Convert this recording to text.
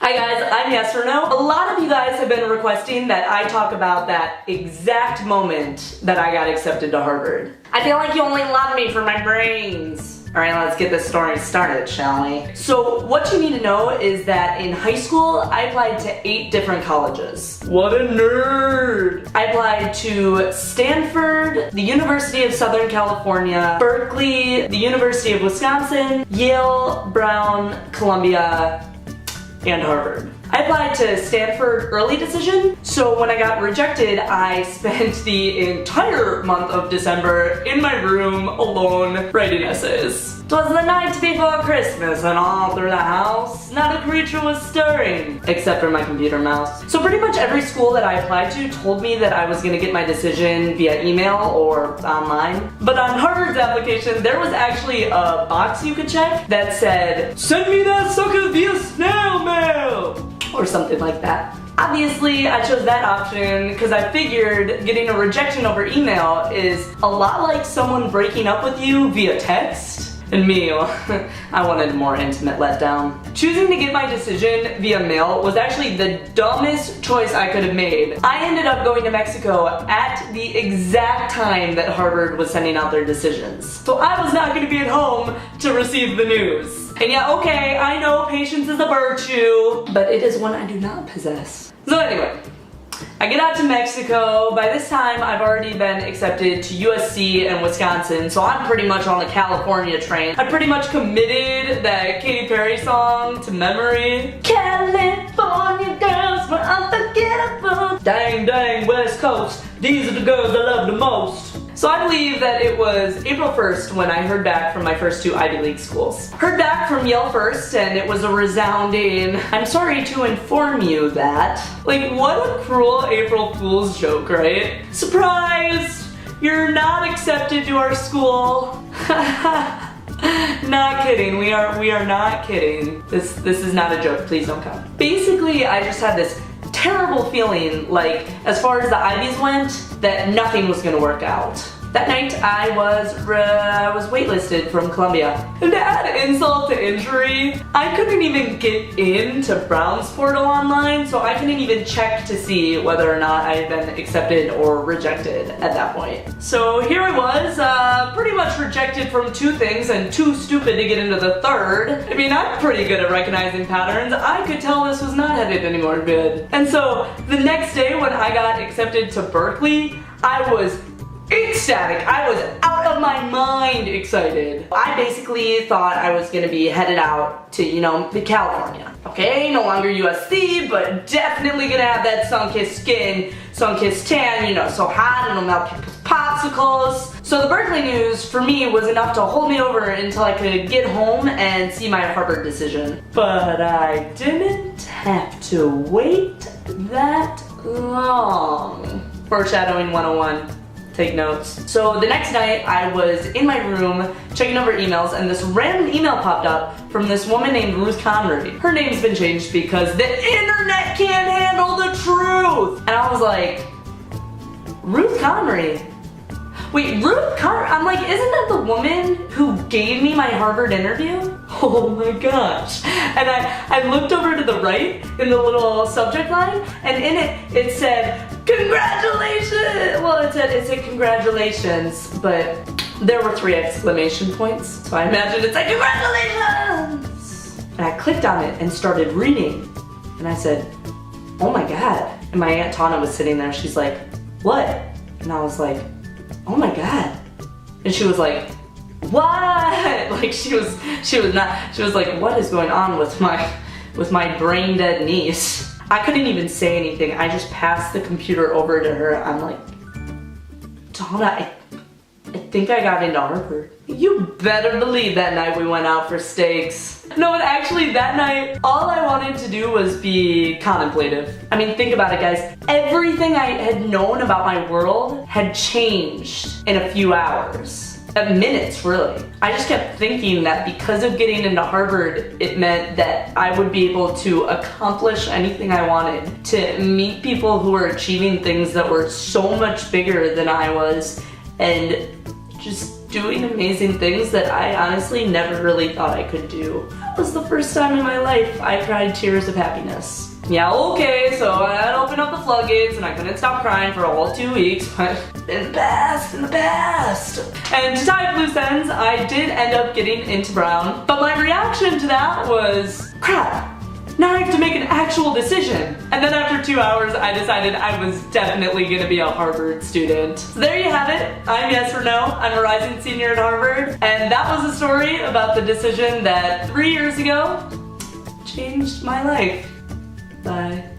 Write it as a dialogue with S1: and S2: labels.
S1: Hi guys, I'm Yes or No. A lot of you guys have been requesting that I talk about that exact moment that I got accepted to Harvard. I feel like you only love me for my brains. Alright, let's get this story started, shall we? So, what you need to know is that in high school, I applied to 8 different colleges. What a nerd! I applied to Stanford, the University of Southern California, Berkeley, the University of Wisconsin, Yale, Brown, Columbia, and Harvard. I applied to Stanford early decision, so when I got rejected, I spent the entire month of December in my room alone writing essays. 'Twas the night before Christmas, and all through the house, not a creature was stirring, except for my computer mouse. So pretty much every school that I applied to told me that I was gonna get my decision via email or online. But on Harvard's application, there was actually a box you could check that said, "Send me that sucker via snail mail!" or something like that. Obviously, I chose that option because I figured getting a rejection over email is a lot like someone breaking up with you via text. And me, I wanted a more intimate letdown. Choosing to get my decision via mail was actually the dumbest choice I could have made. I ended up going to Mexico at the exact time that Harvard was sending out their decisions. So I was not going to be at home to receive the news. And yeah, okay, I know patience is a virtue, but it is one I do not possess. So anyway, I get out to Mexico. By this time, I've already been accepted to USC and Wisconsin, so I'm pretty much on the California train. I pretty much committed that Katy Perry song to memory. California girls were unforgettable. Dang, dang, West Coast. These are the girls I love the most. So I believe that it was April 1st when I heard back from my first 2 Ivy League schools. Heard back from Yale first, and it was a resounding, "I'm sorry to inform you that." Like, what a cruel April Fool's joke, right? Surprise! You're not accepted to our school. Not kidding, we are not kidding. This is not a joke, please don't come. Basically, I just had this terrible feeling, like, as far as the Ivies went, that nothing was gonna work out. That night, I was waitlisted from Columbia. And to add insult to injury, I couldn't even get into Brown's portal online, so I couldn't even check to see whether or not I had been accepted or rejected at that point. So here I was, pretty much rejected from 2 things and too stupid to get into the 3rd. I mean, I'm pretty good at recognizing patterns. I could tell this was not headed anywhere good. And so the next day when I got accepted to Berkeley, I was ecstatic. I was out of my mind excited. I basically thought I was gonna be headed out to, California. Okay, no longer USC, but definitely gonna have that sun-kissed skin, sun-kissed tan, so hot it'll melt people's popsicles. So the Berkeley news for me was enough to hold me over until I could get home and see my Harvard decision. But I didn't have to wait that long. Foreshadowing 101. Take notes. So the next night I was in my room checking over emails, and this random email popped up from this woman named Ruth Carter. Her name's been changed because the internet can't handle the truth. And I was like, Ruth Carter? Wait, Ruth Carter? I'm like, isn't that the woman who gave me my Harvard interview? Oh my gosh. And I looked over to the right in the little subject line, and in it said, congratulations! Well, it said congratulations, but there were 3 exclamation points, so I imagined it said congratulations! And I clicked on it and started reading, and I said, oh my god. And my Aunt Tana was sitting there, she's like, what? And I was like, oh my god. And she was like, what? Like she was like, what is going on with my brain dead niece? I couldn't even say anything. I just passed the computer over to her. I'm like, Donna, I think I got into Harvard. You better believe that night we went out for steaks. No, and actually that night, all I wanted to do was be contemplative. I mean, think about it, guys. Everything I had known about my world had changed in a few hours. Minutes, really. I just kept thinking that because of getting into Harvard, it meant that I would be able to accomplish anything I wanted, to meet people who were achieving things that were so much bigger than I was, and just doing amazing things that I honestly never really thought I could do. That was the first time in my life I cried tears of happiness. Yeah, okay, so I had to open up the floodgates and I couldn't stop crying for all 2 weeks, but in the past. And to tie up loose ends, I did end up getting into Brown, but my reaction to that was, crap, now I have to make an actual decision. And then after 2 hours, I decided I was definitely gonna be a Harvard student. So there you have it. I'm yes or no. I'm a rising senior at Harvard. And that was a story about the decision that 3 years ago changed my life. Bye.